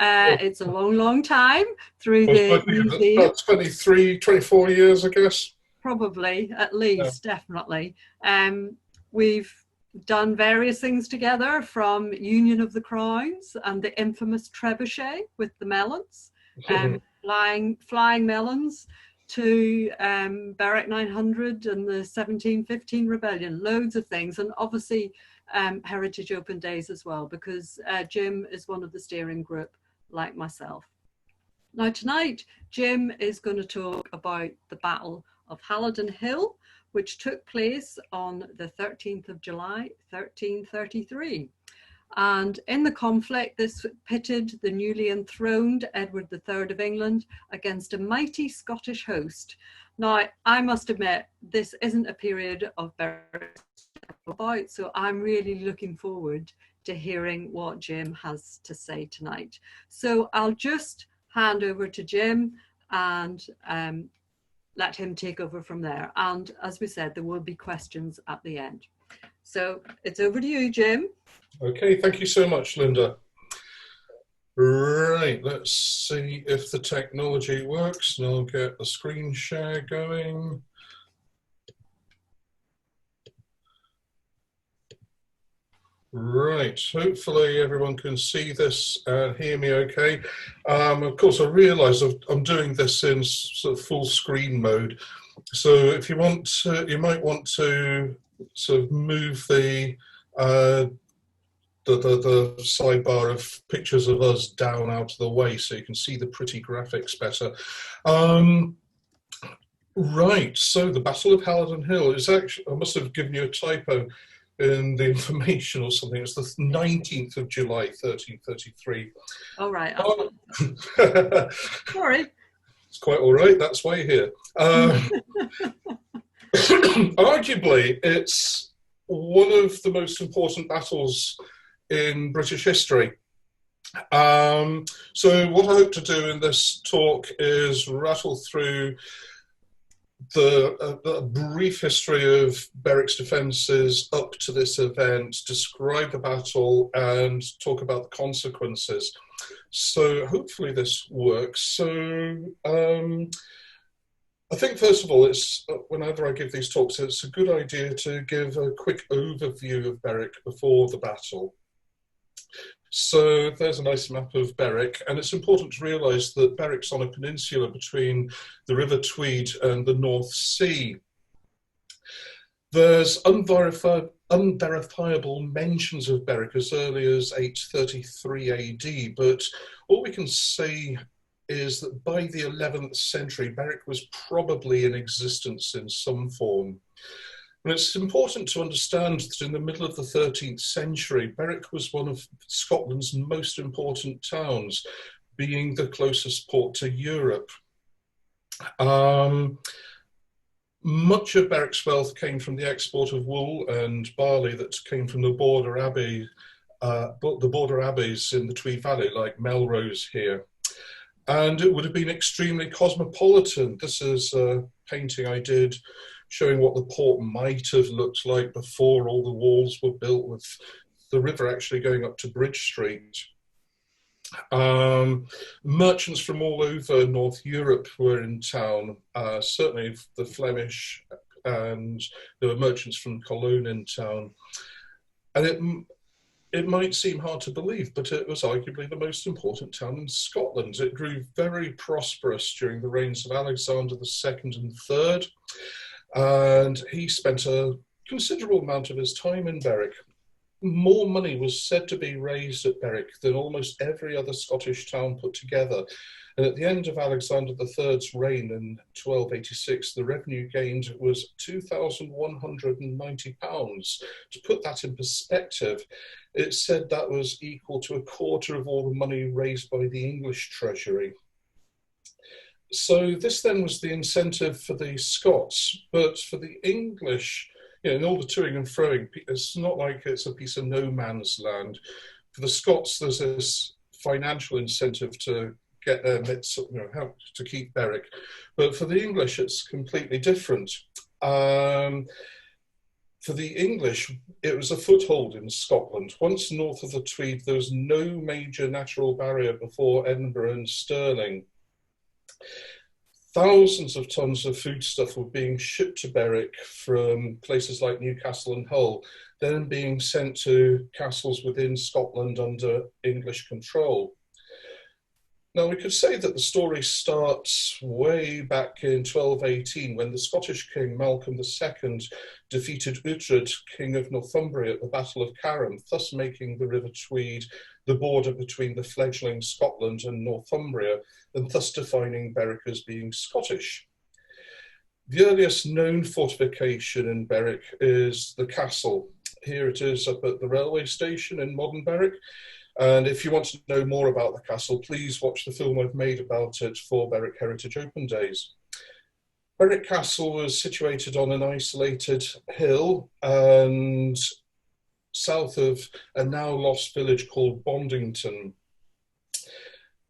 It's a long, long time through I was the working museum. about 23, 24 years, I guess. Probably, at Yeah. least, definitely. We've done various things together, from Union of the Crowns and the infamous trebuchet with the melons, flying melons, to Berwick 900 and the 1715 rebellion, loads of things, and obviously Heritage Open Days as well, because Jim is one of the steering group, like myself. Now tonight, Jim is going to talk about the Battle of Halidon Hill, which took place on the 13th of July, 1333. And in the conflict, this pitted the newly enthroned Edward III of England against a mighty Scottish host. Now, I must admit, this isn't a period of Berwick's about, so I'm really looking forward to hearing what Jim has to say tonight. So I'll just hand over to Jim and let him take over from there. And as we said, there will be questions at the end. So it's over to you, Jim. Okay, thank you so much, Linda. Right, let's see if the technology works, and I'll get the screen share going. Right, hopefully everyone can see this and hear me okay. Of course, I realise I'm doing this in sort of full screen mode. So if you want to, you might want to sort of move the sidebar of pictures of us down out of the way so you can see the pretty graphics better. Right, so the Battle of Halidon Hill is actually, I must have given you a typo in the information or something. It's the 19th of July, 1333. All right. Sorry. It's quite all right, that's why you're here. Arguably, it's one of the most important battles in British history. So what I hope to do in this talk is rattle through the brief history of Berwick's defences up to this event, describe the battle, and talk about the consequences. So hopefully this works. So I think, first of all, it's whenever I give these talks, it's a good idea to give a quick overview of Berwick before the battle. So there's a nice map of Berwick, and it's important to realise that Berwick's on a peninsula between the River Tweed and the North Sea. There's unverifiable mentions of Berwick as early as 833 AD, but all we can say is that by the 11th century, Berwick was probably in existence in some form. And it's important to understand that in the middle of the 13th century, Berwick was one of Scotland's most important towns, being the closest port to Europe. Much of Berwick's wealth came from the export of wool and barley that came from the border abbeys in the Tweed Valley, like Melrose here. And it would have been extremely cosmopolitan. This is a painting I did showing what the port might have looked like before all the walls were built, with the river actually going up to Bridge Street. Merchants from all over North Europe were in town, certainly the Flemish, and there were merchants from Cologne in town. And it might seem hard to believe, but it was arguably the most important town in Scotland. It grew very prosperous during the reigns of Alexander II and III, and he spent a considerable amount of his time in Berwick. More money was said to be raised at Berwick than almost every other Scottish town put together. And at the end of Alexander III's reign in 1286, the revenue gained was £2,190. To put that in perspective, it said that was equal to a quarter of all the money raised by the English treasury. So this then was the incentive for the Scots, but for the English, in all the toing and froing, it's not like it's a piece of no man's land. For the Scots, there's this financial incentive to get their mitts, help to keep Berwick. But for the English, it's completely different. For the English, it was a foothold in Scotland. Once north of the Tweed, there was no major natural barrier before Edinburgh and Stirling. Thousands of tons of foodstuff were being shipped to Berwick from places like Newcastle and Hull, then being sent to castles within Scotland under English control. Now, we could say that the story starts way back in 1218 when the Scottish king Malcolm II defeated Uhtred, king of Northumbria, at the Battle of Carron, thus making the River Tweed the border between the fledgling Scotland and Northumbria, and thus defining Berwick as being Scottish. The earliest known fortification in Berwick is the castle. Here it is up at the railway station in modern Berwick. And if you want to know more about the castle, please watch the film I've made about it for Berwick Heritage Open Days. Berwick Castle was situated on an isolated hill and south of a now lost village called Bondington,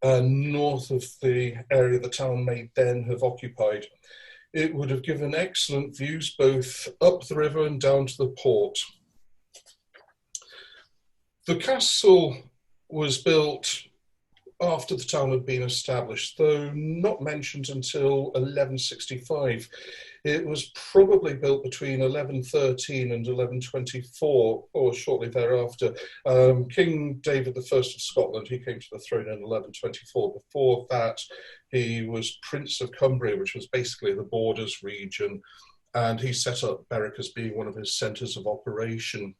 north of the area the town may then have occupied. It would have given excellent views both up the river and down to the port. The castle was built after the town had been established, though not mentioned until 1165. It was probably built between 1113 and 1124, or shortly thereafter. King David I of Scotland, he came to the throne in 1124. Before that, he was Prince of Cumbria, which was basically the borders region, and he set up Berwick as being one of his centres of operation.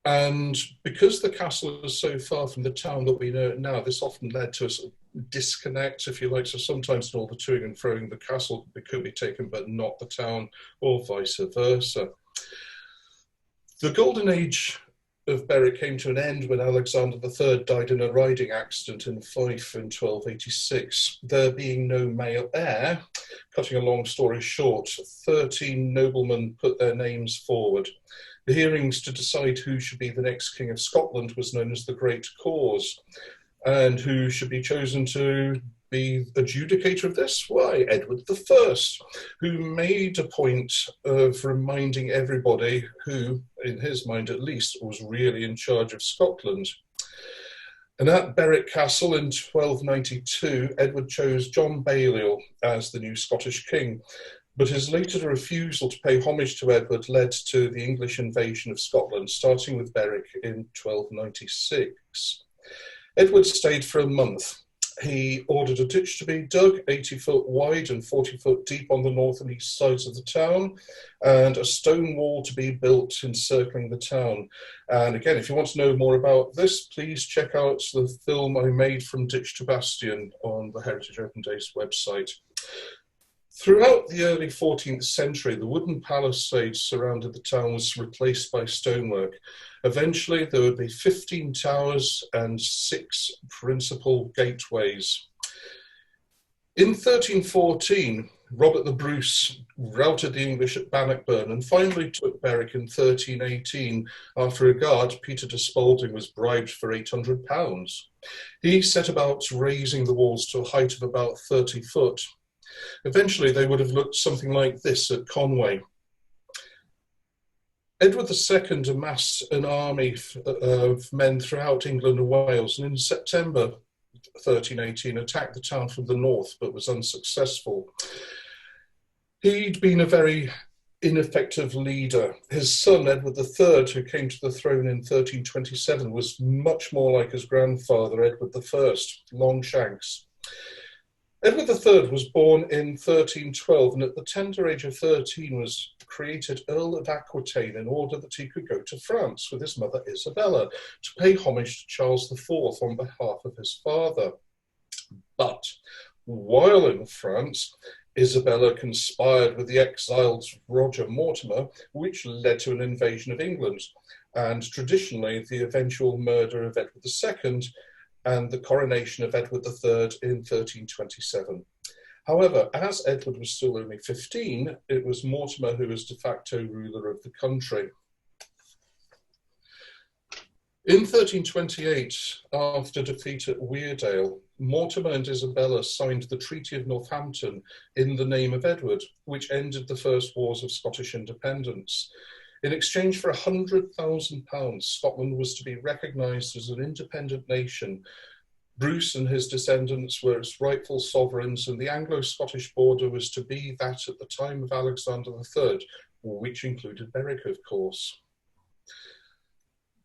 And because the castle is so far from the town that we know it now, this often led to a sort of disconnect, if you like. So sometimes in all the toing and froing, the castle could be taken, but not the town, or vice versa. The golden age of Berwick came to an end when Alexander III died in a riding accident in Fife in 1286. There being no male heir, cutting a long story short, 13 noblemen put their names forward. The hearings to decide who should be the next King of Scotland was known as the Great Cause. And who should be chosen to be adjudicator of this? Why, Edward I, who made a point of reminding everybody who, in his mind at least, was really in charge of Scotland. And at Berwick Castle in 1292, Edward chose John Balliol as the new Scottish king. But his later refusal to pay homage to Edward led to the English invasion of Scotland, starting with Berwick in 1296. Edward stayed for a month. He ordered a ditch to be dug 80 foot wide and 40 foot deep on the north and east sides of the town, and a stone wall to be built encircling the town. And again, if you want to know more about this, please check out the film I made From Ditch to Bastion on the Heritage Open Days website. Throughout the early 14th century, the wooden palisades surrounded the town was replaced by stonework. Eventually, there would be 15 towers and 6 principal gateways. In 1314, Robert the Bruce routed the English at Bannockburn and finally took Berwick in 1318 after a guard, Peter de Spalding, was bribed for £800. He set about raising the walls to a height of about 30 foot. Eventually, they would have looked something like this at Conway. Edward II amassed an army of men throughout England and Wales, and in September 1318 attacked the town from the north, but was unsuccessful. He'd been a very ineffective leader. His son, Edward III, who came to the throne in 1327, was much more like his grandfather, Edward I, Longshanks. Edward III was born in 1312 and at the tender age of 13 was created Earl of Aquitaine in order that he could go to France with his mother Isabella to pay homage to Charles IV on behalf of his father. But while in France, Isabella conspired with the exiled Roger Mortimer, which led to an invasion of England and traditionally the eventual murder of Edward II and the coronation of Edward III in 1327. However, as Edward was still only 15, it was Mortimer who was de facto ruler of the country. In 1328, after defeat at Weardale, Mortimer and Isabella signed the Treaty of Northampton in the name of Edward, which ended the first wars of Scottish independence. In exchange for £100,000, Scotland was to be recognised as an independent nation. Bruce and his descendants were its rightful sovereigns, and the Anglo-Scottish border was to be that at the time of Alexander III, which included Berwick, of course.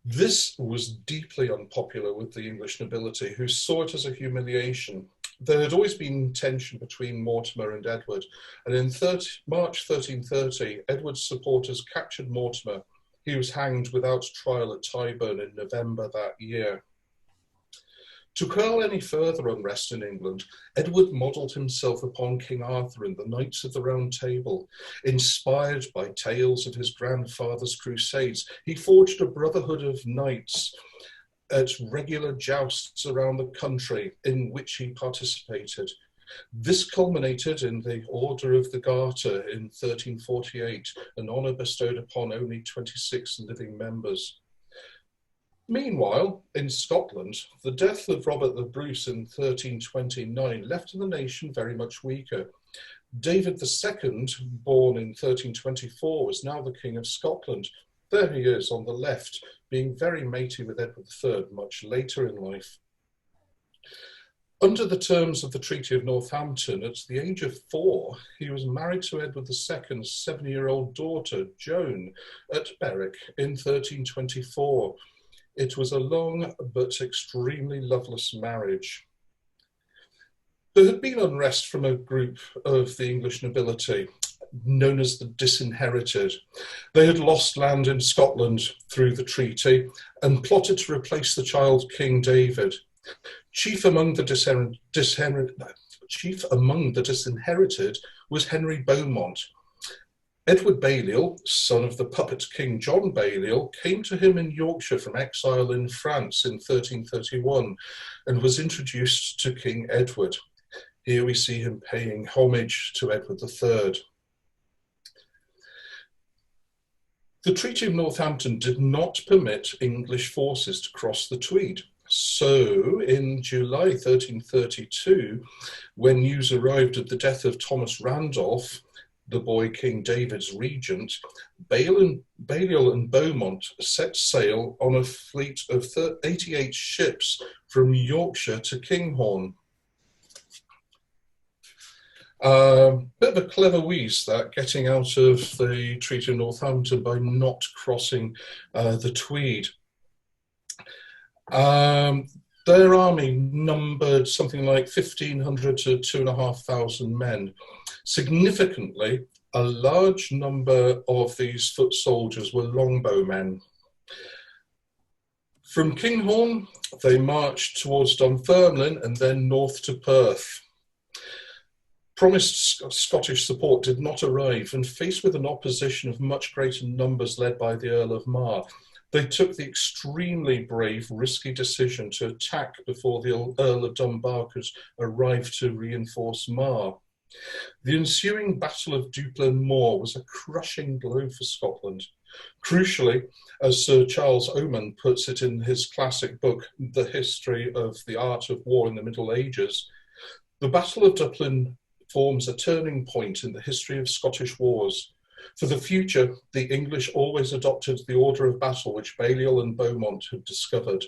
This was deeply unpopular with the English nobility, who saw it as a humiliation. There had always been tension between Mortimer and Edward, and in March 1330, Edward's supporters captured Mortimer. He was hanged without trial at Tyburn in November that year. To quell any further unrest in England, Edward modelled himself upon King Arthur and the Knights of the Round Table. Inspired by tales of his grandfather's crusades, he forged a brotherhood of knights at regular jousts around the country in which he participated. This culminated in the Order of the Garter in 1348, an honour bestowed upon only 26 living members. Meanwhile, in Scotland, the death of Robert the Bruce in 1329 left the nation very much weaker. David II, born in 1324, was now the King of Scotland. There he is on the left, being very matey with Edward III much later in life. Under the terms of the Treaty of Northampton, at the age of 4, he was married to Edward II's 7-year-old daughter, Joan, at Berwick in 1324. It was a long but extremely loveless marriage. There had been unrest from a group of the English nobility, known as the Disinherited. They had lost land in Scotland through the treaty and plotted to replace the child King David. Chief among the disinherited was Henry Beaumont. Edward Balliol, son of the puppet King John Balliol, came to him in Yorkshire from exile in France in 1331 and was introduced to King Edward. Here we see him paying homage to Edward III. The Treaty of Northampton did not permit English forces to cross the Tweed. So, in July 1332, when news arrived of the death of Thomas Randolph, the boy King David's regent, Balliol and Beaumont set sail on a fleet of 88 ships from Yorkshire to Kinghorn. Bit of a clever wheeze, that, getting out of the Treaty of Northampton by not crossing the Tweed. Their army numbered something like 1,500 to 2,500 men. Significantly, a large number of these foot soldiers were longbowmen. From Kinghorn, they marched towards Dunfermline and then north to Perth. Promised Scottish support did not arrive, and faced with an opposition of much greater numbers led by the Earl of Mar, they took the extremely brave, risky decision to attack before the Earl of Dunbar could arrive to reinforce Mar. The ensuing Battle of Duplin Moor was a crushing blow for Scotland. Crucially, as Sir Charles Oman puts it in his classic book, The History of the Art of War in the Middle Ages, the Battle of Duplin forms a turning point in the history of Scottish wars. For the future, the English always adopted the order of battle which Balliol and Beaumont had discovered.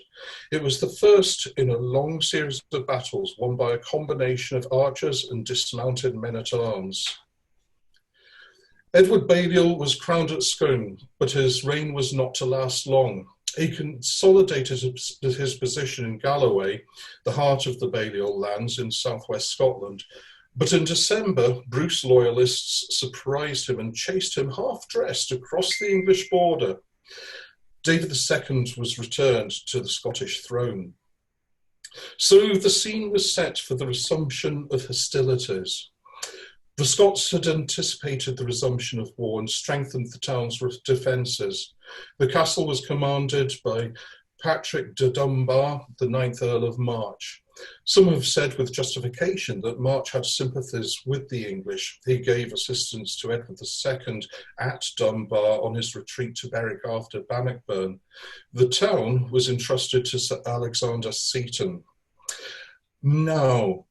It was the first in a long series of battles won by a combination of archers and dismounted men-at-arms. Edward Balliol was crowned at Scone, but his reign was not to last long. He consolidated his position in Galloway, the heart of the Balliol lands in southwest Scotland. But in December, Bruce loyalists surprised him and chased him half-dressed across the English border. David II was returned to the Scottish throne. So the scene was set for the resumption of hostilities. The Scots had anticipated the resumption of war and strengthened the town's defences. The castle was commanded by Patrick de Dunbar, the 9th Earl of March. Some have said with justification that March had sympathies with the English. He gave assistance to Edward II at Dunbar on his retreat to Berwick after Bannockburn. The town was entrusted to Sir Alexander Seton. Now,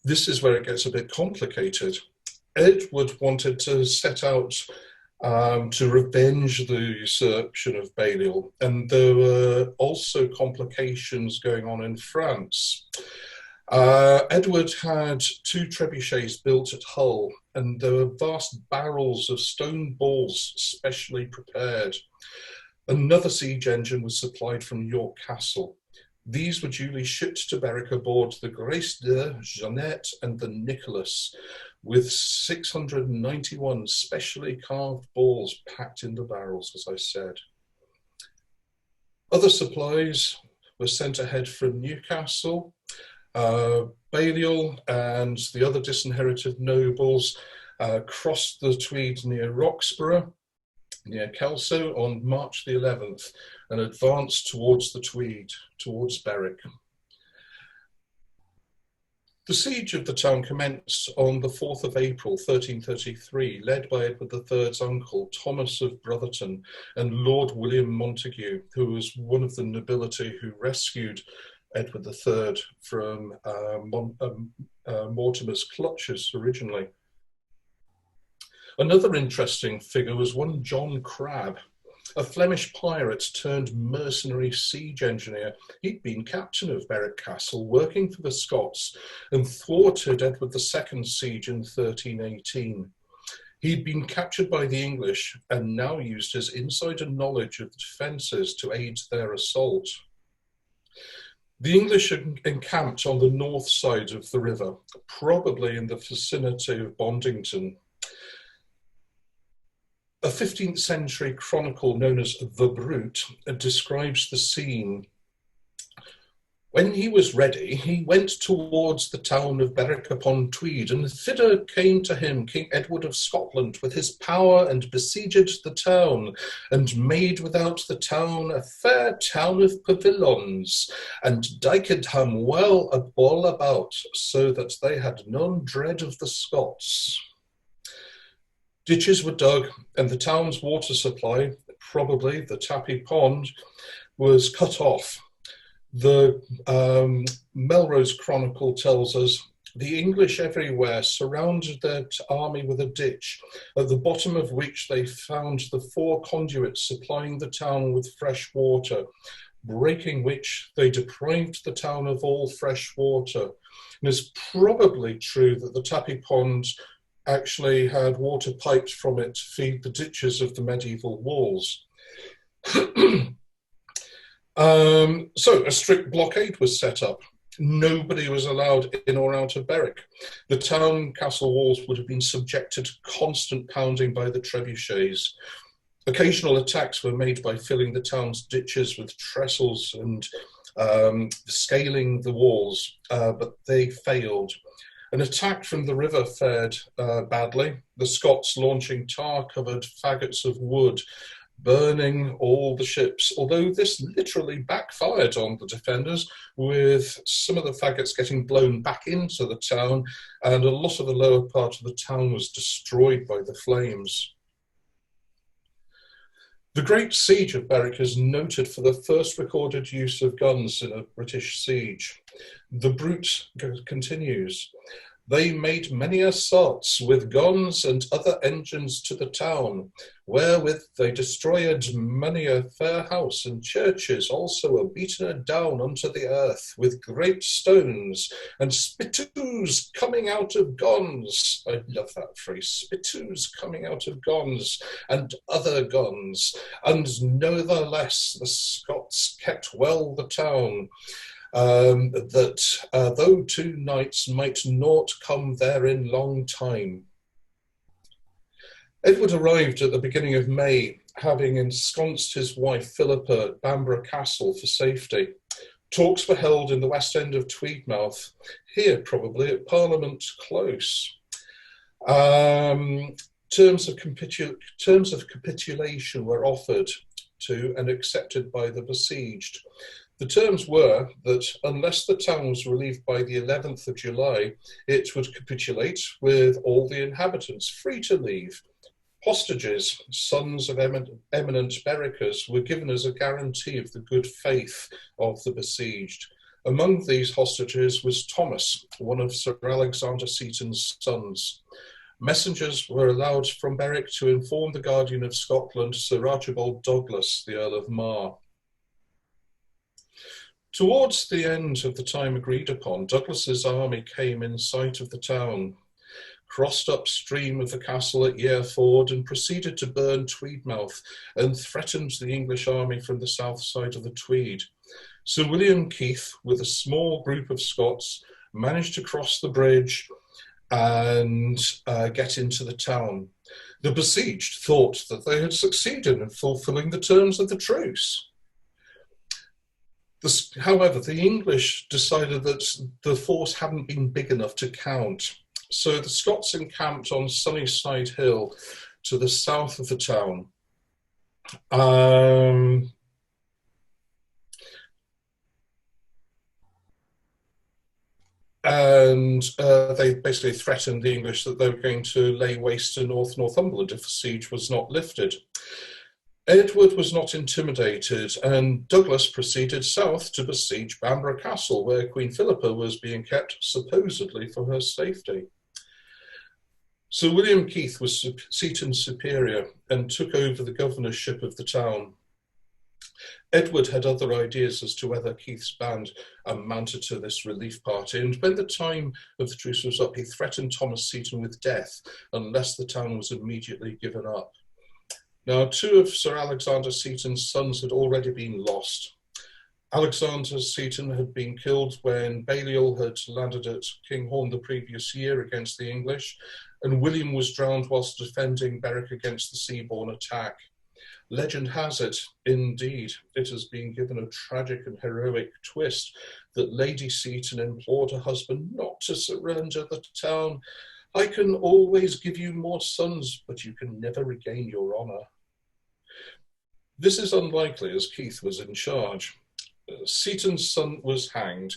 this is where it gets a bit complicated. Edward wanted to set out to revenge the usurpation of Balliol, and there were also complications going on in France. Edward had 2 trebuchets built at Hull, and there were vast barrels of stone balls specially prepared. Another siege engine was supplied from York Castle. These were duly shipped to Berwick aboard the Grace de Jeannette and the Nicholas, with 691 specially carved balls packed in the barrels, as I said. Other supplies were sent ahead from Newcastle. Balliol and the other disinherited nobles crossed the Tweed near Roxburgh, near Kelso, on March the 11th, and advanced towards the Tweed, towards Berwick. The siege of the town commenced on the 4th of April, 1333, led by Edward III's uncle, Thomas of Brotherton, and Lord William Montague, who was one of the nobility who rescued Edward III from Mortimer's clutches originally. Another interesting figure was one John Crabbe, a Flemish pirate turned mercenary siege engineer. He'd been captain of Berwick Castle, working for the Scots, and thwarted Edward II's siege in 1318. He'd been captured by the English and now used his insider knowledge of the defences to aid their assault. The English encamped on the north side of the river, probably in the vicinity of Bondington. A 15th century chronicle known as The Brute describes the scene. When he was ready, he went towards the town of Berwick upon Tweed, and thither came to him King Edward of Scotland with his power, and besieged the town, and made without the town a fair town of pavilions, and diked ham well all about, so that they had none dread of the Scots. Ditches were dug, and the town's water supply, probably the Tappy Pond, was cut off. The Melrose Chronicle tells us, the English everywhere surrounded their army with a ditch, at the bottom of which they found the 4 conduits supplying the town with fresh water, breaking which they deprived the town of all fresh water. And it's probably true that the Tappy Pond actually had water piped from it to feed the ditches of the medieval walls. So a strict blockade was set up. Nobody was allowed in or out of Berwick. The town castle walls would have been subjected to constant pounding by the trebuchets. Occasional attacks were made by filling the town's ditches with trestles and scaling the walls, but they failed. An attack from the river fared badly, the Scots launching tar-covered faggots of wood, burning all the ships, although this literally backfired on the defenders, with some of the faggots getting blown back into the town, and a lot of the lower part of the town was destroyed by the flames. The Great Siege of Berwick is noted for the first recorded use of guns in a British siege. The Brute continues. They made many assaults with guns and other engines to the town, wherewith they destroyed many a fair house and churches, also a beaten down unto the earth with great stones, and spittoons coming out of guns. I love that phrase, spittoons coming out of guns, and other guns. And nevertheless the Scots kept well the town, that though 2 knights might not come therein long time. Edward arrived at the beginning of May, having ensconced his wife Philippa at Bamborough Castle for safety. Talks were held in the west end of Tweedmouth, here probably at Parliament Close. Terms of capitulation were offered. to and accepted by the besieged. The terms were that unless the town was relieved by the 11th of July, it would capitulate with all the inhabitants free to leave. Hostages, sons of eminent Berwickers, were given as a guarantee of the good faith of the besieged. Among these hostages was Thomas, one of Sir Alexander Seton's sons. Messengers were allowed from Berwick to inform the Guardian of Scotland, Sir Archibald Douglas, the Earl of Mar. Towards the end of the time agreed upon, Douglas's army came in sight of the town, crossed upstream of the castle at Yare Ford, and proceeded to burn Tweedmouth and threatened the English army from the south side of the Tweed. Sir William Keith, with a small group of Scots, managed to cross the bridge and get into the town. The besieged thought that they had succeeded in fulfilling the terms of the truce. However, the English decided that the force hadn't been big enough to count. So the Scots encamped on Sunnyside Hill to the south of the town. They basically threatened the English that they were going to lay waste to Northumberland if the siege was not lifted. Edward was not intimidated, and Douglas proceeded south to besiege Bamborough Castle, where Queen Philippa was being kept, supposedly for her safety. Sir William Keith was Seton's superior and took over the governorship of the town. Edward had other ideas as to whether Keith's band amounted to this relief party, and when the time of the truce was up, he threatened Thomas Seton with death unless the town was immediately given up. Now, two of Sir Alexander Seton's sons had already been lost. Alexander Seton had been killed when Balliol had landed at Kinghorn the previous year against the English, and William was drowned whilst defending Berwick against the Seabourn attack. Legend has it, indeed, it has been given a tragic and heroic twist, that Lady Seton implored her husband not to surrender the town. "I can always give you more sons, but you can never regain your honour." This is unlikely, as Keith was in charge. Seton's son was hanged.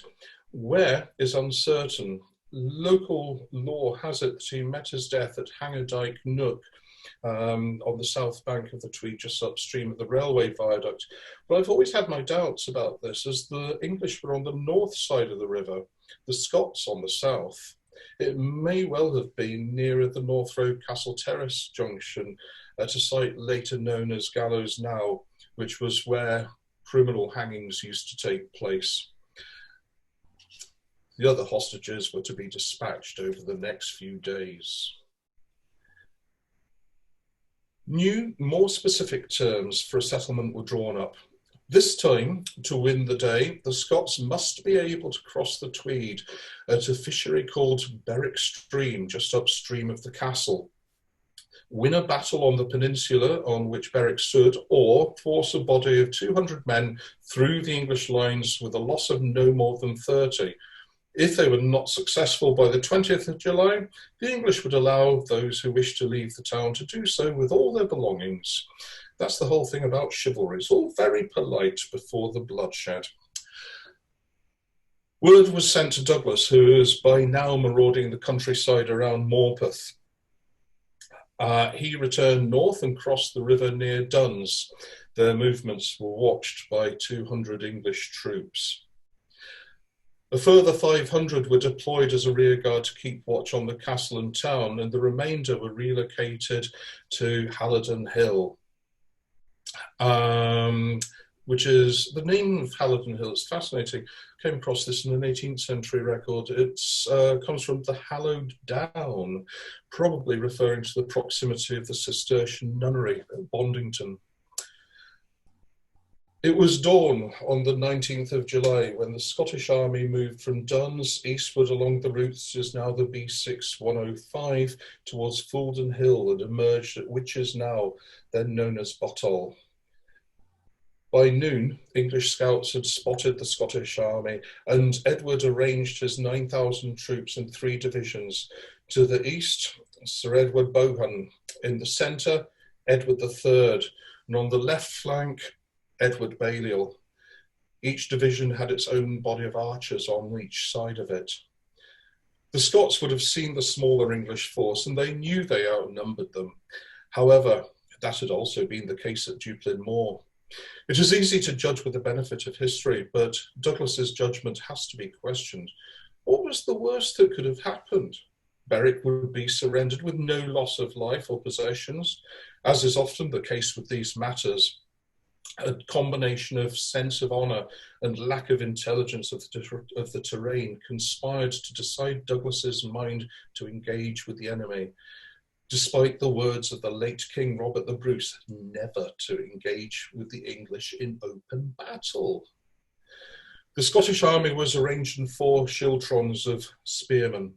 Where is uncertain. Local law has it that he met his death at Hangerdyke Nook, on the south bank of the Tweed, just upstream of the railway viaduct. But I've always had my doubts about this, as the English were on the north side of the river, the Scots on the south. It may well have been nearer the North Road Castle Terrace junction at a site later known as Gallows Now, which was where criminal hangings used to take place. The other hostages were to be dispatched over the next few days. New, more specific terms for a settlement were drawn up. This time, to win the day, the Scots must be able to cross the Tweed at a fishery called Berwick Stream, just upstream of the castle, win a battle on the peninsula on which Berwick stood, or force a body of 200 men through the English lines with a loss of no more than 30. If they were not successful by the 20th of July, the English would allow those who wished to leave the town to do so with all their belongings. That's the whole thing about chivalry. It's all very polite before the bloodshed. Word was sent to Douglas, who was by now marauding the countryside around Morpeth. He returned north and crossed the river near Duns. Their movements were watched by 200 English troops. A further 500 were deployed as a rearguard to keep watch on the castle and town, and the remainder were relocated to Halidon Hill, which is the name of Halidon Hill. It's fascinating. Came across this in an 18th century record. It comes from the hallowed down, probably referring to the proximity of the Cistercian nunnery at Bondington. It was dawn on the 19th of July when the Scottish army moved from Duns eastward along the route that is now the B6105 towards Fulden Hill and emerged at Witches Now, then known as Botol. By noon, English scouts had spotted the Scottish army, and Edward arranged his 9,000 troops in 3 divisions. To the east, Sir Edward Bohun. In the centre, Edward III. and on the left flank, Edward Balliol. Each division had its own body of archers on each side of it. The Scots would have seen the smaller English force, and they knew they outnumbered them. However, that had also been the case at Duplin Moor. It is easy to judge with the benefit of history, but Douglas's judgment has to be questioned. What was the worst that could have happened? Berwick would be surrendered with no loss of life or possessions, as is often the case with these matters. A combination of sense of honour and lack of intelligence of the terrain conspired to decide Douglas's mind to engage with the enemy, despite the words of the late King Robert the Bruce, never to engage with the English in open battle. The Scottish army was arranged in 4 schiltrons of spearmen.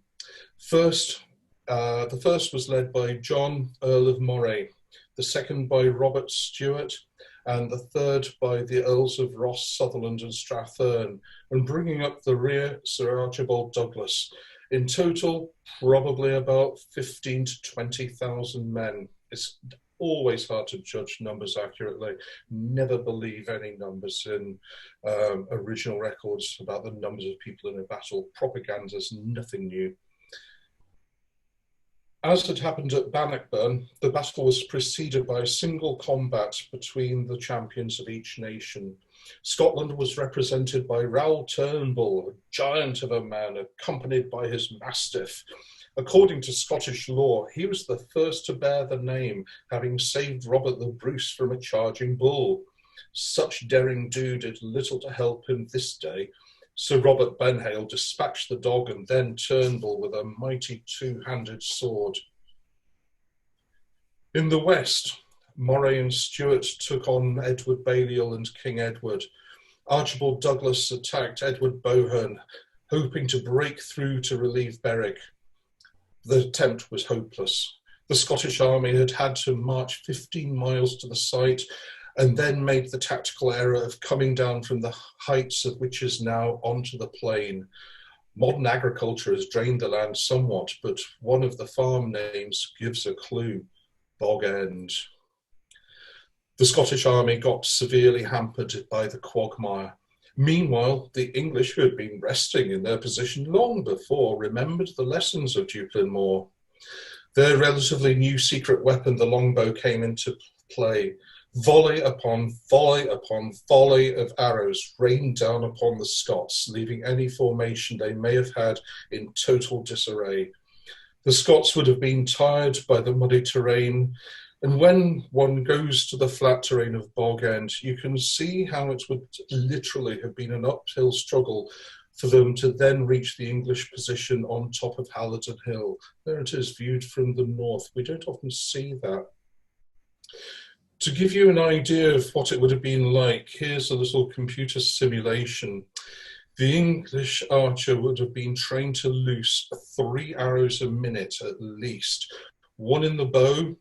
The first was led by John, Earl of Moray, the second by Robert Stewart, and the third by the Earls of Ross, Sutherland and Strathern, and bringing up the rear, Sir Archibald Douglas. In total, probably about 15 to 20,000 men. It's always hard to judge numbers accurately. Never believe any numbers in original records about the numbers of people in a battle. Propaganda is nothing new. As had happened at Bannockburn, the battle was preceded by a single combat between the champions of each nation. Scotland was represented by Raoul Turnbull, a giant of a man, accompanied by his mastiff. According to Scottish law, he was the first to bear the name, having saved Robert the Bruce from a charging bull. Such daring do did little to help him this day. Sir Robert Benhale dispatched the dog and then Turnbull with a mighty 2-handed sword. In the west, Moray and Stewart took on Edward Balliol and King Edward. Archibald Douglas attacked Edward Bohun, hoping to break through to relieve Berwick. The attempt was hopeless. The Scottish army had had to march 15 miles to the site and then made the tactical error of coming down from the heights of which is now onto the plain. Modern agriculture has drained the land somewhat, but one of the farm names gives a clue: Bog End. The Scottish army got severely hampered by the quagmire. Meanwhile, the English, who had been resting in their position long before, remembered the lessons of Duplin Moor. Their relatively new secret weapon, the longbow, came into play. Volley upon volley upon volley of arrows rained down upon the Scots, leaving any formation they may have had in total disarray. The Scots would have been tired by the muddy terrain, and when one goes to the flat terrain of Bog End, you can see how it would literally have been an uphill struggle for them to then reach the English position on top of Halidon Hill. There it is, viewed from the north. We don't often see that. To give you an idea of what it would have been like, here's a little computer simulation. The English archer would have been trained to loose 3 arrows a minute at least. 1 in the bow,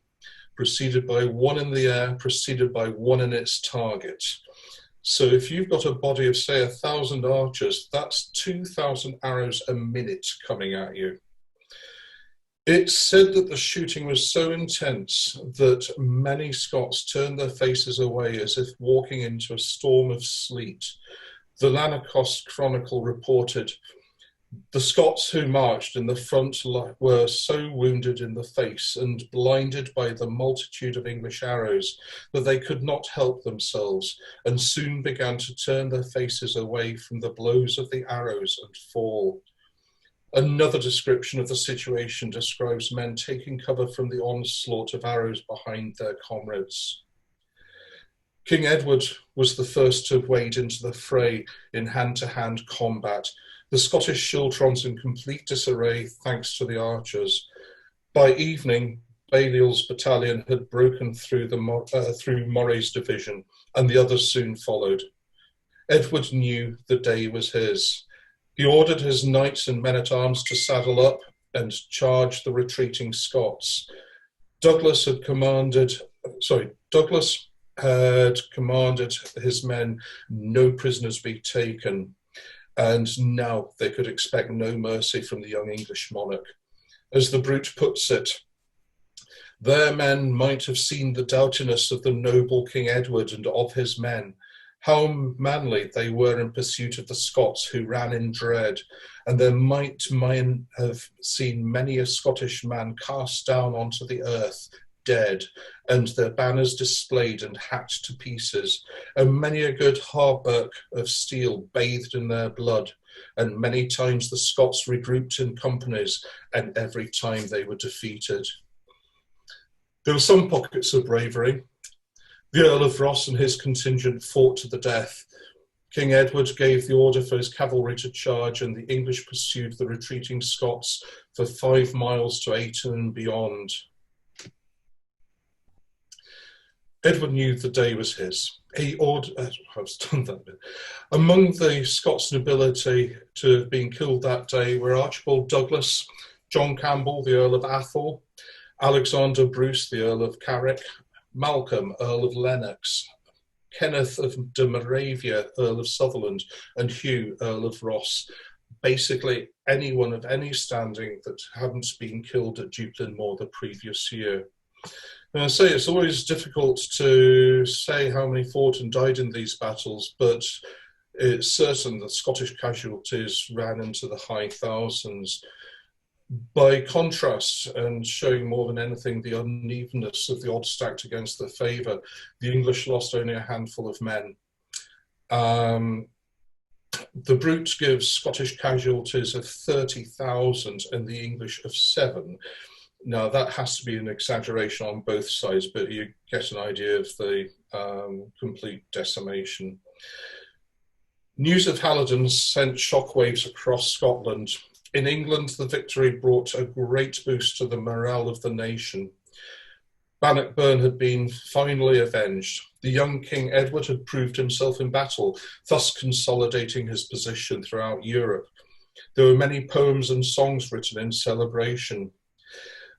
preceded by 1 in the air, preceded by 1 in its target. So if you've got a body of, say, 1,000 archers, that's 2,000 arrows a minute coming at you. It's said that the shooting was so intense that many Scots turned their faces away as if walking into a storm of sleet. The Lanercost Chronicle reported, "The Scots who marched in the front were so wounded in the face and blinded by the multitude of English arrows that they could not help themselves, and soon began to turn their faces away from the blows of the arrows and fall." Another description of the situation describes men taking cover from the onslaught of arrows behind their comrades. King Edward was the first to wade into the fray in hand-to-hand combat. The Scottish schiltrons in complete disarray thanks to the archers. By evening, Balliol's battalion had broken through through Moray's division, and the others soon followed. Edward knew the day was his. He ordered his knights and men-at-arms to saddle up and charge the retreating Scots. Douglas had commanded his men no prisoners be taken, and now they could expect no mercy from the young English monarch. As the brute puts it, Their men might have seen the doughtiness of the noble King Edward and of his men, how manly they were in pursuit of the Scots who ran in dread, and their might have seen many a Scottish man cast down onto the earth, dead, and their banners displayed and hacked to pieces, and many a good hauberk of steel bathed in their blood, and many times the Scots regrouped in companies, and every time they were defeated. There were some pockets of bravery. The Earl of Ross and his contingent fought to the death. King Edward gave the order for his cavalry to charge, and the English pursued the retreating Scots for 5 miles to Ayton and beyond. Edward knew the day was his. He ordered, Among the Scots nobility to have been killed that day were Archibald Douglas, John Campbell, the Earl of Athol, Alexander Bruce, the Earl of Carrick, Malcolm, Earl of Lennox, Kenneth of de Moravia, Earl of Sutherland, and Hugh, Earl of Ross. Basically, anyone of any standing that hadn't been killed at Duplin Moor the previous year. And I say it's always difficult to say how many fought and died in these battles, but it's certain that Scottish casualties ran into the high thousands. By contrast, and showing more than anything the unevenness of the odds stacked against their favour, the English lost only a handful of men. The Brute gives Scottish casualties of 30,000 and the English of 7. Now, that has to be an exaggeration on both sides, but you get an idea of the complete decimation. News of Halidon sent shockwaves across Scotland. In England, the victory brought a great boost to the morale of the nation. Bannockburn had been finally avenged. The young King Edward had proved himself in battle, thus consolidating his position throughout Europe. There were many poems and songs written in celebration.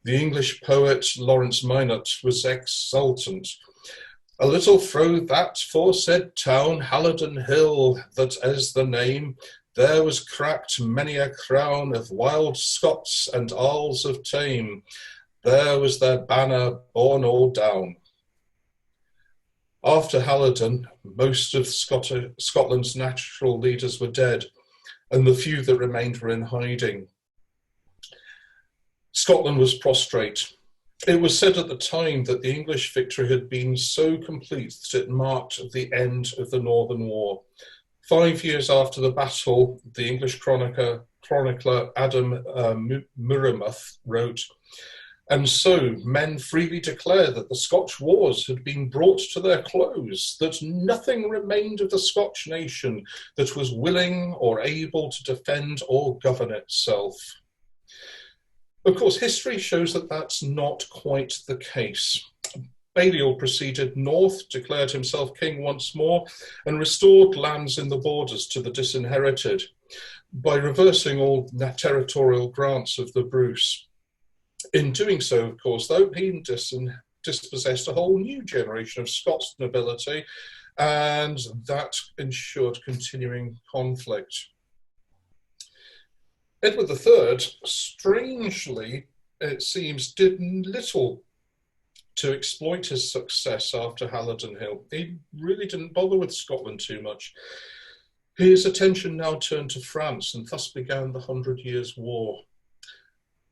The English poet Lawrence Minot was exultant. A little fro that foresaid town, Halidon Hill, that as the name, there was cracked many a crown of wild Scots and Arls of Tame. There was their banner borne all down. After Halidon, most of Scotland's natural leaders were dead, and the few that remained were in hiding. Scotland was prostrate. It was said at the time that the English victory had been so complete that it marked the end of the Northern War. 5 years after the battle, the English chronicler Adam Muirmouth wrote, "And so men freely declare that the Scotch wars had been brought to their close, that nothing remained of the Scotch nation that was willing or able to defend or govern itself." Of course, history shows that that's not quite the case. Balliol proceeded north, declared himself king once more, and restored lands in the borders to the disinherited by reversing all territorial grants of the Bruce. In doing so, of course, though, he dispossessed a whole new generation of Scots nobility, and that ensured continuing conflict. Edward III, strangely, it seems, did little to exploit his success after Halidon Hill. He really didn't bother with Scotland too much. His attention now turned to France, and thus began the 100 Years' War.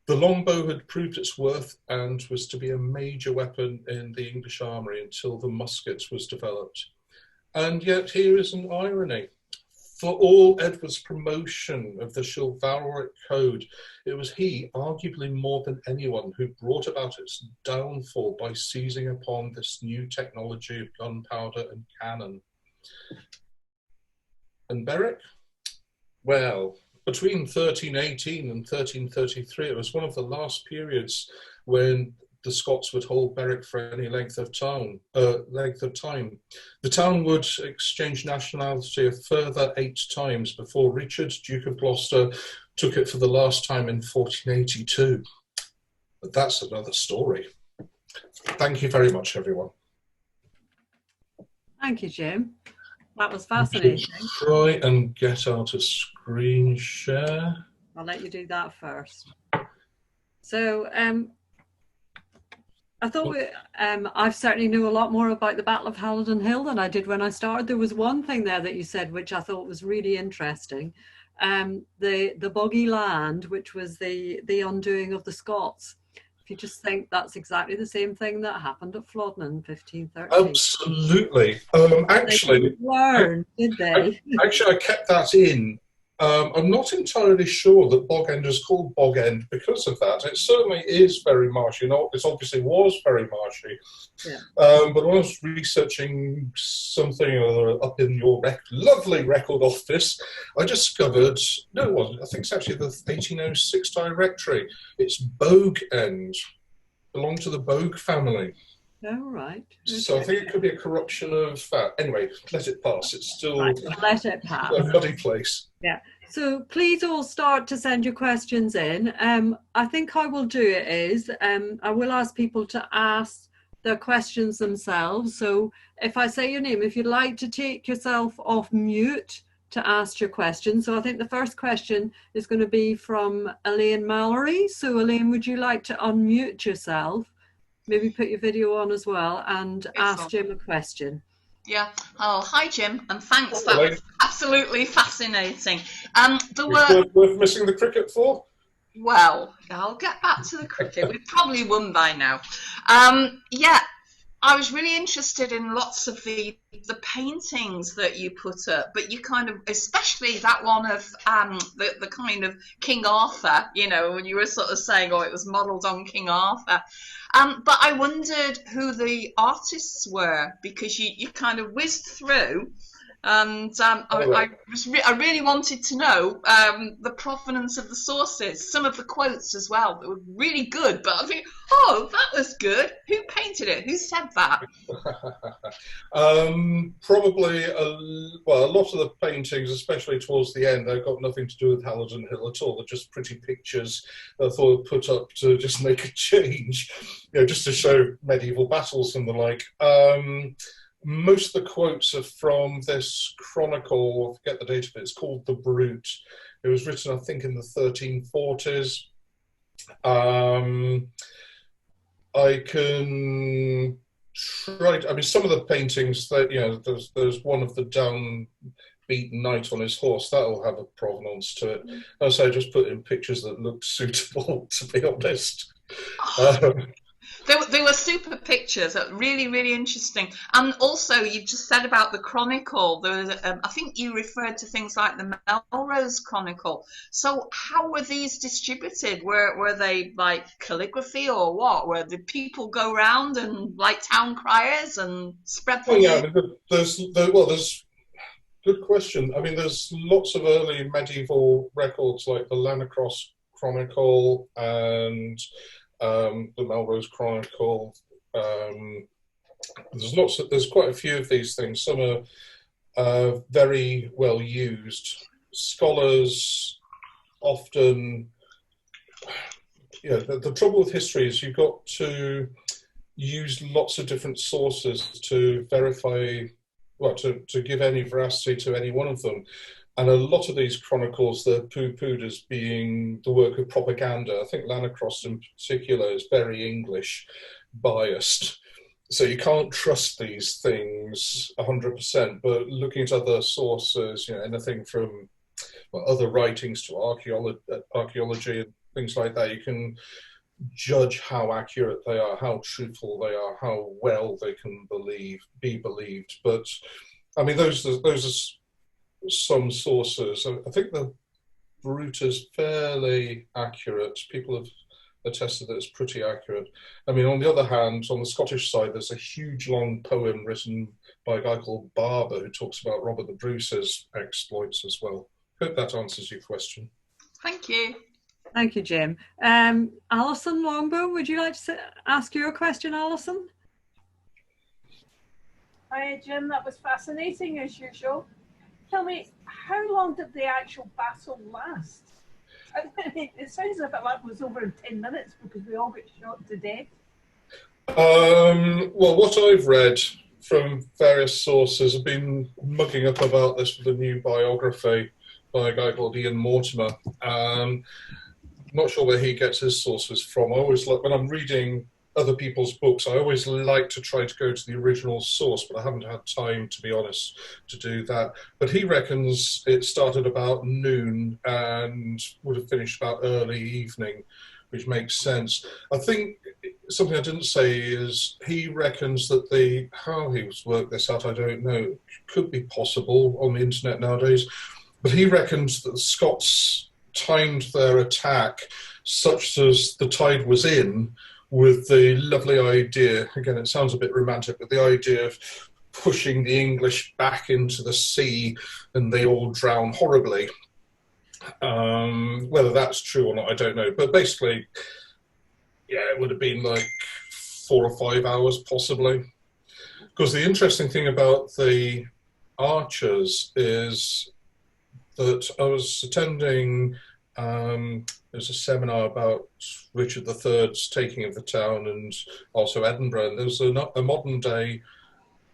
The longbow had proved its worth and was to be a major weapon in the English armoury until the musket was developed. And yet here is an irony. For all Edward's promotion of the chivalric code, it was he, arguably more than anyone, who brought about its downfall by seizing upon this new technology of gunpowder and cannon. And Berwick? Well, between 1318 and 1333, it was one of the last periods when the Scots would hold Berwick for any length of time. The town would exchange nationality a further 8 times before Richard, Duke of Gloucester, took it for the last time in 1482. But that's another story. Thank you very much, everyone. Thank you, Jim. That was fascinating. Try and get out a screen share. I'll let you do that first. So, I thought I've certainly knew a lot more about the Battle of Halidon Hill than I did when I started. There was one thing there that you said which I thought was really interesting. The boggy land, which was the undoing of the Scots. If you just think that's exactly the same thing that happened at Flodden in 1513. Absolutely. They didn't learn, did they? Actually, I kept that in. I'm not entirely sure that Bog End is called Bog End because of that. It certainly is very marshy. It obviously was very marshy. Yeah. But when I was researching something or other up in your lovely record office, I discovered, no, it wasn't. I think it's actually the 1806 directory. It's Bogue End. Belonged to the Bogue family. Oh, right. Okay. So I think it could be a corruption of that. Anyway, let it pass. It's still let it pass. A muddy place. Yeah. So please all start to send your questions in. I think how we'll do it is I will ask people to ask their questions themselves. So if I say your name, if you'd like to take yourself off mute to ask your question. So I think the first question is going to be from Elaine Mallory. So Elaine, would you like to unmute yourself? Maybe put your video on as well and ask Jim a question. Yeah. Oh, hi, Jim, and thanks. That was absolutely fascinating. Worth missing the cricket for? Well, I'll get back to the cricket. We've probably won by now. Yeah, I was really interested in lots of the paintings that you put up, but you kind of, especially that one of the kind of King Arthur, you know, when you were sort of saying, oh, it was modelled on King Arthur. But I wondered who the artists were, because you kind of whizzed through, and I really wanted to know the provenance of the sources, some of the quotes as well. They were really good, but I think, oh, that was good. Who painted it? Who said that? Probably, a lot of the paintings, especially towards the end, they've got nothing to do with Halidon Hill at all. They're just pretty pictures that I thought put up to just make a change, you know, just to show medieval battles and the like. Most of the quotes are from this chronicle, I forget the date of it, it's called The Brute. It was written, I think, in the 1340s. I can try, some of the paintings, that, you know, there's one of the downbeaten knight on his horse, that'll have a provenance to it. As I just put in pictures that looked suitable, to be honest. They were super pictures, really, really interesting. And also, you just said about the Chronicle. There was, I think you referred to things like the Melrose Chronicle. So how were these distributed? Were they like calligraphy or what? Were the people go around and like town criers and spread the news? There's good question. I mean, there's lots of early medieval records like the Lanacross Chronicle and the Melrose Chronicle. There's quite a few of these things. Some are very well used. Scholars often, the trouble with history is you've got to use lots of different sources to verify, to give any veracity to any one of them. And a lot of these chronicles, they're poo-pooed as being the work of propaganda. I think Lanacross in particular is very English biased. So you can't trust these things 100%, but looking at other sources, anything from other writings to archaeology and things like that, you can judge how accurate they are, how truthful they are, how well they can be believed. But, I mean, those are some sources. I think the Brute is fairly accurate. People have attested that it's pretty accurate. I mean, on the other hand, on the Scottish side, there's a huge long poem written by a guy called Barber who talks about Robert the Bruce's exploits as well. Hope that answers your question. Thank you. Thank you, Jim. Alison Longbow, would you like to ask your question, Alison? Hi, Jim. That was fascinating as usual. Tell me, how long did the actual battle last? It sounds as if it was over 10 minutes because we all got shot to death. Well, what I've read from various sources, I've been mugging up about this with a new biography by a guy called Ian Mortimer. Not sure where he gets his sources from. I always like, when I'm reading other people's books, I always like to try to go to the original source, but I haven't had time, to be honest, to do that. But he reckons it started about noon and would have finished about early evening, which makes sense. I think something I didn't say is he reckons that how he's worked this out, I don't know. It could be possible on the internet nowadays. But he reckons that the Scots timed their attack such as the tide was in, with the lovely idea, again, it sounds a bit romantic, but the idea of pushing the English back into the sea and they all drown horribly. Whether that's true or not, I don't know. But basically, yeah, it would have been like 4 or 5 hours possibly. Because the interesting thing about the archers is that I was attending, there's a seminar about Richard III's taking of the town and also Edinburgh. And there's a modern day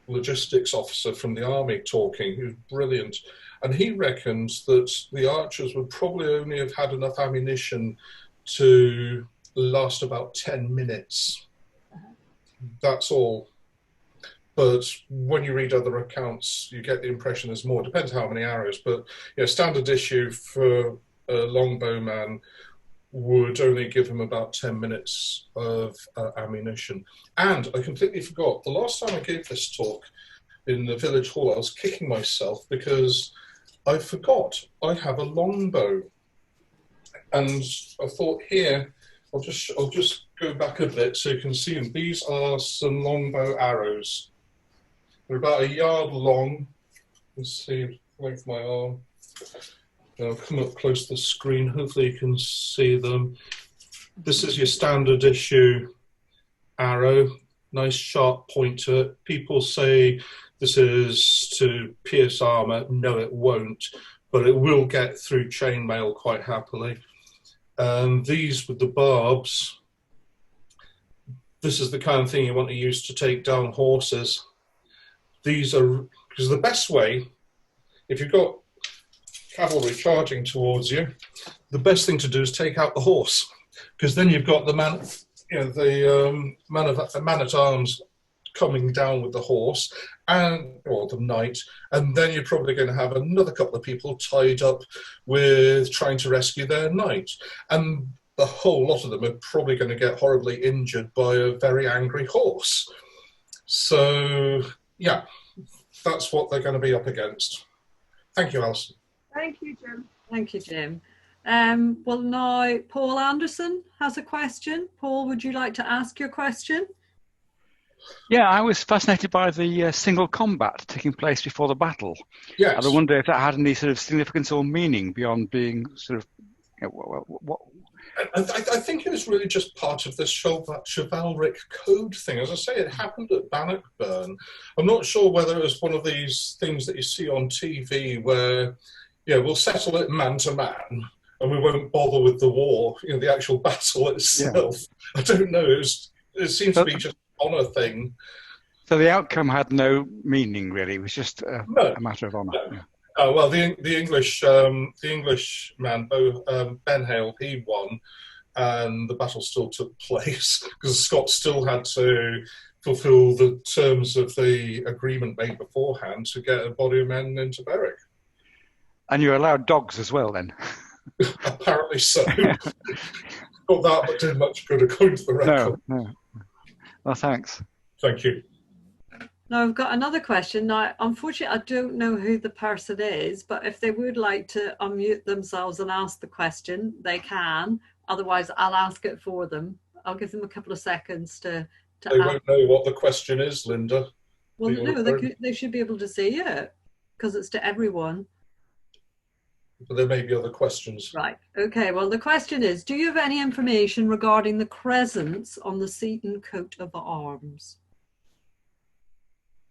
logistics officer from the army talking, who's brilliant. And he reckons that the archers would probably only have had enough ammunition to last about 10 minutes. That's all. But when you read other accounts, you get the impression there's more. Depends how many arrows. But yeah, standard issue for a longbowman would only give him about 10 minutes of ammunition. And I completely forgot, the last time I gave this talk in the village hall, I was kicking myself because I forgot I have a longbow. And I thought here, I'll just go back a bit so you can see them. These are some longbow arrows. They're about 1 yard long. You can see the length of my arm. I'll come up close to the screen. Hopefully you can see them. This is your standard issue arrow. Nice sharp pointer. People say this is to pierce armour. No, it won't. But it will get through chainmail quite happily. These with the barbs. This is the kind of thing you want to use to take down horses. These are, because the best way, if you've got cavalry charging towards you, the best thing to do is take out the horse, because then you've got the man, man at arms coming down with the horse, or the knight, and then you're probably going to have another couple of people tied up with trying to rescue their knight, and the whole lot of them are probably going to get horribly injured by a very angry horse. So yeah, that's what they're going to be up against. Thank you, Alison. Thank you, Jim. Thank you, Jim. Well, now Paul Anderson has a question. Paul, would you like to ask your question? Yeah, I was fascinated by the single combat taking place before the battle. Yes. And I wonder if that had any sort of significance or meaning beyond being sort of, what? I think it was really just part of this chivalric code thing. As I say, it happened at Bannockburn. I'm not sure whether it was one of these things that you see on TV where, yeah, we'll settle it man to man and we won't bother with the war, the actual battle itself. Yeah. I don't know. It seems to be just an honour thing. So the outcome had no meaning, really. It was just a matter of honour. No. Yeah. Oh, well, the English man, Ben Hale, he won, and the battle still took place because the Scots still had to fulfil the terms of the agreement made beforehand to get a body of men into Berwick. And you allowed dogs as well, then? Apparently so. Not that, but did much good according to the record. No. Well, thanks. Thank you. Now, I've got another question. Now, unfortunately, I don't know who the person is, but if they would like to unmute themselves and ask the question, they can. Otherwise, I'll ask it for them. I'll give them a couple of seconds to They won't know what the question is, Linda. Well, no, they should be able to see it because it's to everyone. But there may be other questions. Right. Okay. Well, the question is, do you have any information regarding the crescents on the Seaton coat of arms?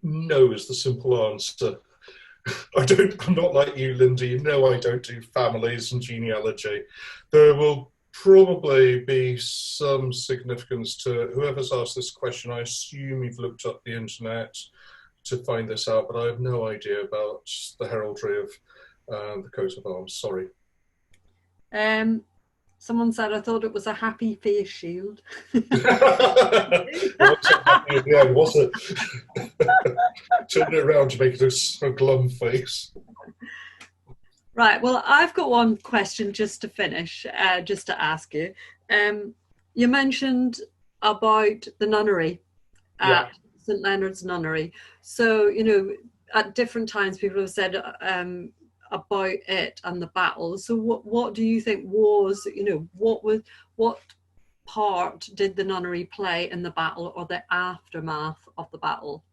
No is the simple answer. I'm not like you, Linda. You know I don't do families and genealogy. There will probably be some significance to whoever's asked this question. I assume you've looked up the internet to find this out, but I have no idea about the heraldry of the coat of arms. Sorry. Someone said I thought it was a happy face shield. It wasn't happy at the end, was it? Turn it around to make it a glum face. Right, well, I've got one question just to finish, just to ask you. You mentioned about the nunnery at St Leonard's Nunnery. So, you know, at different times people have said about it and the battle. So what do you think was, you know, what part did the nunnery play in the battle or the aftermath of the battle?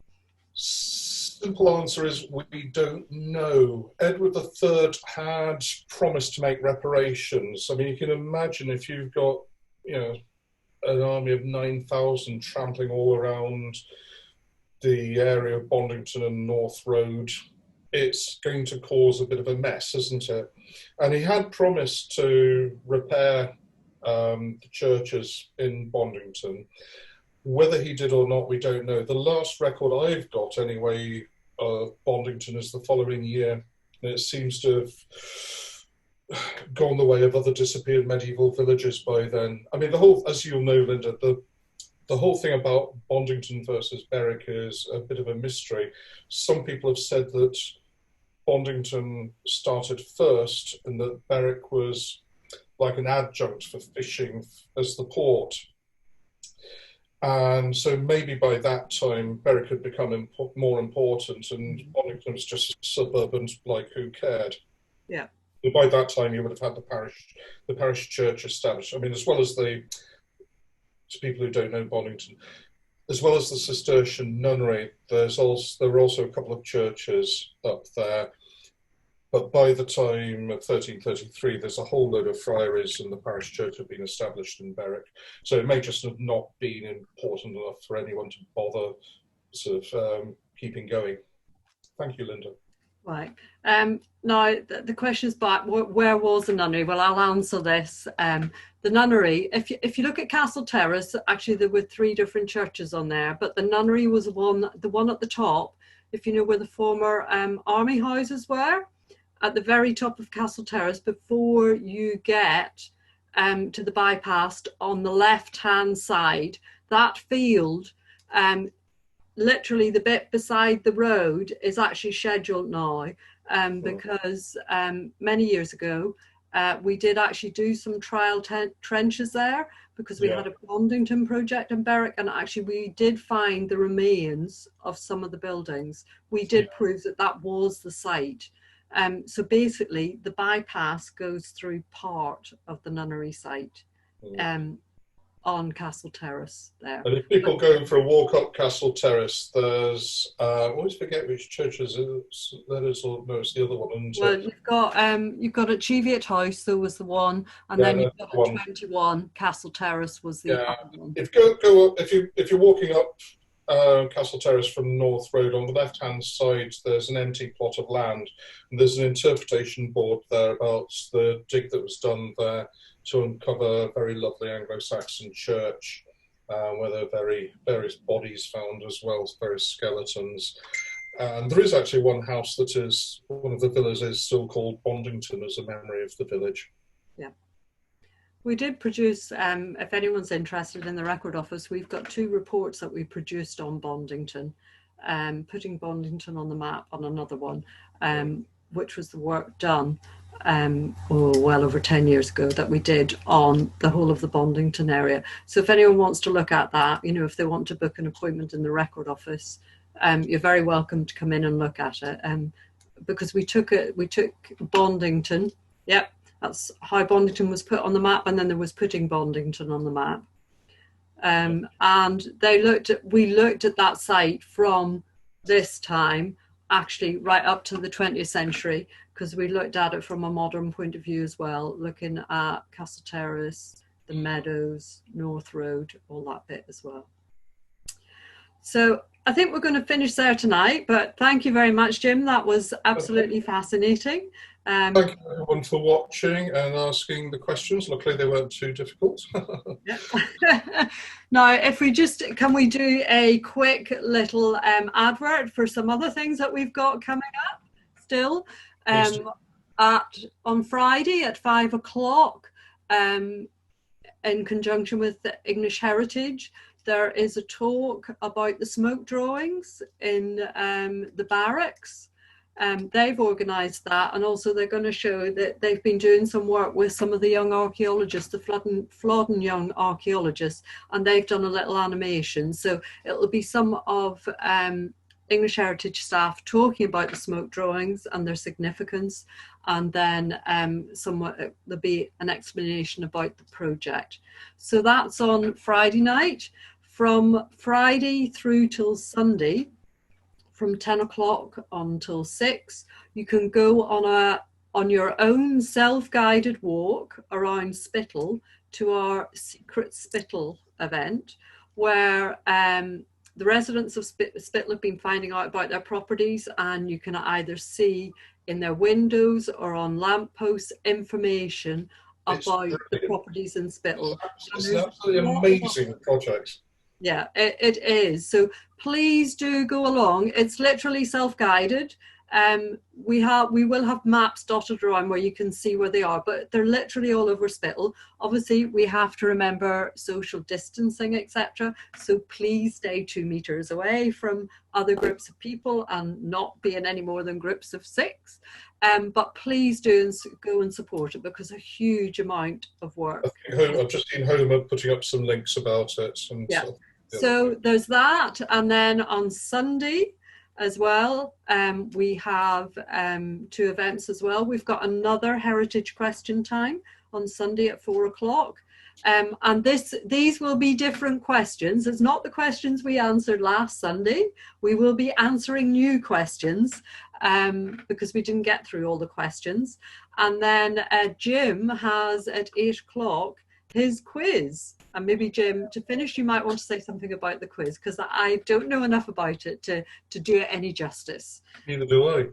Simple answer is we don't know. Edward III had promised to make reparations. I mean, you can imagine if you've got, you know, an army of 9,000 trampling all around the area of Bondington and North Road, it's going to cause a bit of a mess, isn't it? And he had promised to repair the churches in Bondington. Whether he did or not, we don't know. The last record I've got, anyway, of Bondington is the following year. And it seems to have gone the way of other disappeared medieval villages by then. I mean, the whole, as you'll know, Linda, the whole thing about Bondington versus Berwick is a bit of a mystery. Some people have said that Bondington started first and that Berwick was like an adjunct for fishing as the port. And so maybe by that time, Berwick had become more important and Bondington was just a suburban, like, who cared? Yeah. But by that time, you would have had the parish church established. I mean, as well as to people who don't know Bondington, as well as the Cistercian nunnery, there were also a couple of churches up there. But by the time of 1333, there's a whole load of friaries and the parish church had been established in Berwick. So it may just have not been important enough for anyone to bother sort of keeping going. Thank you, Linda. Right. Now, the question is back, where was the nunnery? Well, I'll answer this. The nunnery, if you look at Castle Terrace, actually there were 3 different churches on there, but the nunnery was the one at the top, if you know where the former army houses were, at the very top of Castle Terrace, before you get to the bypass on the left-hand side, that field, literally the bit beside the road is actually scheduled now because many years ago we did actually do some trial trenches there because we had a Bondington project in Berwick, and actually we did find the remains of some of the buildings. We did prove that that was the site. So basically the bypass goes through part of the nunnery site on Castle Terrace there. And if people go for a walk up Castle Terrace, there's I always forget which churches that is, or no, it's the other one. Well, you've got at Cheviot House, there was the one, and then you've got at 21 Castle Terrace was the other one. If go up, if you're walking up Castle Terrace from North Road, on the left hand side there's an empty plot of land, and there's an interpretation board there about the dig that was done there to uncover a very lovely Anglo-Saxon church where there are various bodies found as well as various skeletons. And there is actually one house that is, one of the villas is still called Bondington as a memory of the village. Yeah. We did produce, if anyone's interested in the record office, we've got 2 reports that we produced on Bondington, putting Bondington on the map on another one, which was the work done well over 10 years ago that we did on the whole of the Bondington area. So if anyone wants to look at that, you know, if they want to book an appointment in the record office, you're very welcome to come in and look at it. Because we took Bondington, yep, that's how Bondington was put on the map, and then there was putting Bondington on the map. And we looked at that site from this time, actually right up to the 20th century, because we looked at it from a modern point of view as well, looking at Castle Terrace, the Meadows, North Road, all that bit as well. So I think we're going to finish there tonight, but thank you very much, Jim. That was absolutely fascinating. Thank you everyone for watching and asking the questions. Luckily they weren't too difficult. Now, if we can we do a quick little advert for some other things that we've got coming up still? On Friday at 5 o'clock, in conjunction with the English Heritage, there is a talk about the smoke drawings in the barracks. They've organised that, and also they're going to show that they've been doing some work with some of the young archaeologists, the Flodden young archaeologists, and they've done a little animation. So it'll be some of English Heritage staff talking about the smoke drawings and their significance, and then there'll be an explanation about the project. So that's on Friday night. From Friday through till Sunday, from 10 o'clock until 6, you can go on your own self-guided walk around Spittal to our secret Spittal event, where the residents of Spittal have been finding out about their properties, and you can either see in their windows or on lampposts information about the properties in Spittal. It's an absolutely amazing project. Yeah, it is. So please do go along. It's literally self-guided. We will have maps dotted around where you can see where they are, but they're literally all over Spittal. Obviously, we have to remember social distancing, etc. So please stay 2 meters away from other groups of people and not be in any more than groups of 6. But please do go and support it, because a huge amount of work. I've just seen Homer putting up some links about it. And yeah. So there's that, and then on Sunday as well, we have 2 events as well. We've got another Heritage Question Time on Sunday at 4 o'clock. And these will be different questions. It's not the questions we answered last Sunday. We will be answering new questions because we didn't get through all the questions. And then Jim has at 8 o'clock his quiz. And maybe, Jim, to finish, you might want to say something about the quiz, because I don't know enough about it to do it any justice. Neither do I.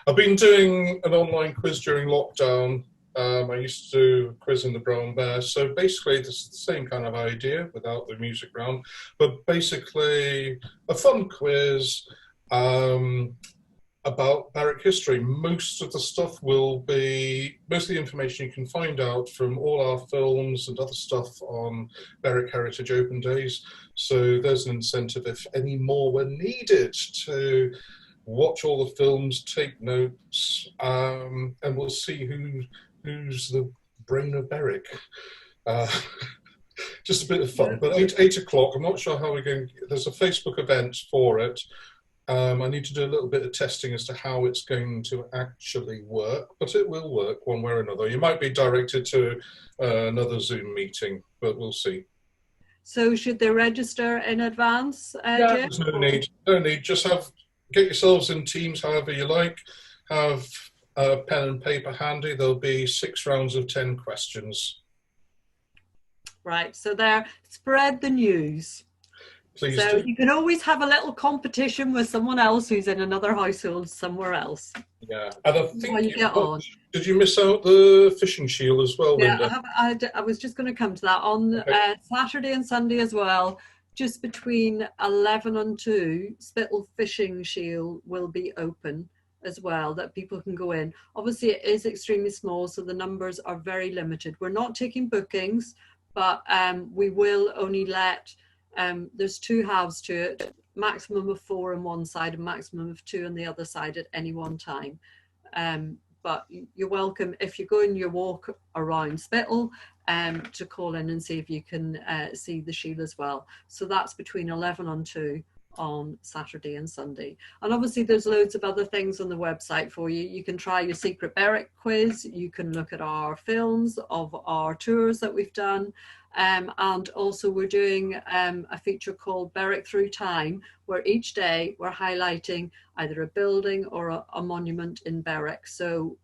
I've been doing an online quiz during lockdown. I used to do a quiz in the Brown Bear. So basically, this is the same kind of idea without the music round, but basically a fun quiz about Berwick history. Most of the information you can find out from all our films and other stuff on Berwick Heritage Open Days. So there's an incentive, if any more were needed, to watch all the films, take notes, and we'll see who's the brain of Berwick. Just a bit of fun. But 8 o'clock, I'm not sure how we're going. There's a Facebook event for it. I need to do a little bit of testing as to how it's going to actually work, but it will work one way or another. You might be directed to another Zoom meeting, but we'll see. So should they register in advance, Yeah, Jim? there's no need. No need. Just get yourselves in teams however you like. Have a pen and paper handy. There'll be 6 rounds of 10 questions. Right, so there, spread the news. Please so do. You can always have a little competition with someone else who's in another household somewhere else. Yeah, and I think you get on. Did you miss out the fishing shield as well, Linda? Yeah, I was just going to come to that. On Saturday and Sunday as well, just between 11 and 2, Spittal Fishing Shield will be open as well, that people can go in. Obviously, it is extremely small, so the numbers are very limited. We're not taking bookings, but we will only let... there's 2 halves to it, maximum of 4 on one side and maximum of 2 on the other side at any one time. But you're welcome, if you go in your walk around Spittal, to call in and see if you can see the shield as well. So that's between 11 and 2 on Saturday and Sunday. And obviously there's loads of other things on the website for you. You can try your secret Berwick quiz, you can look at our films of our tours that we've done, and also we're doing a feature called Berwick Through Time, where each day we're highlighting either a building or a monument in Berwick. So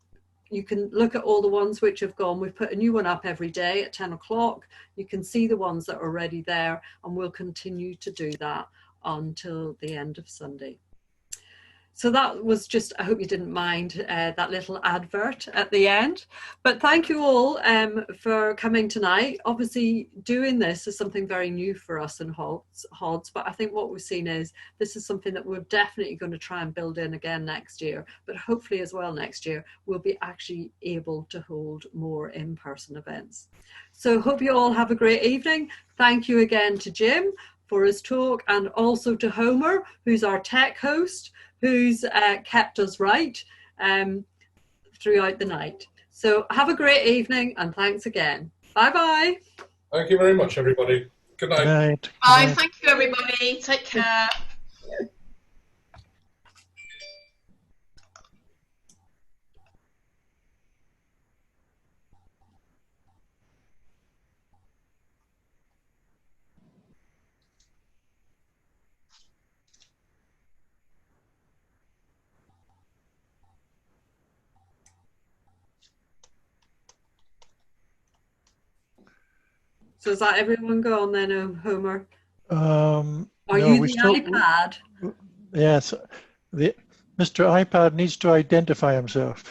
you can look at all the ones which have gone. We've put a new one up every day at 10 o'clock. You can see the ones that are already there, and we'll continue to do that until the end of Sunday. So that was just, I hope you didn't mind that little advert at the end. But thank you all for coming tonight. Obviously, doing this is something very new for us in HODS, but I think what we've seen is this is something that we're definitely going to try and build in again next year. But hopefully as well next year, we'll be actually able to hold more in-person events. So hope you all have a great evening. Thank you again to Jim for his talk, and also to Homer, who's our tech host, who's kept us right throughout the night. So have a great evening, and thanks again. Bye-bye. Thank you very much, everybody. Good night. Good night. Bye. Thank you, everybody. Take care. So is that everyone gone then, Homer? Are you the iPad? Yes. Mr. iPad needs to identify himself.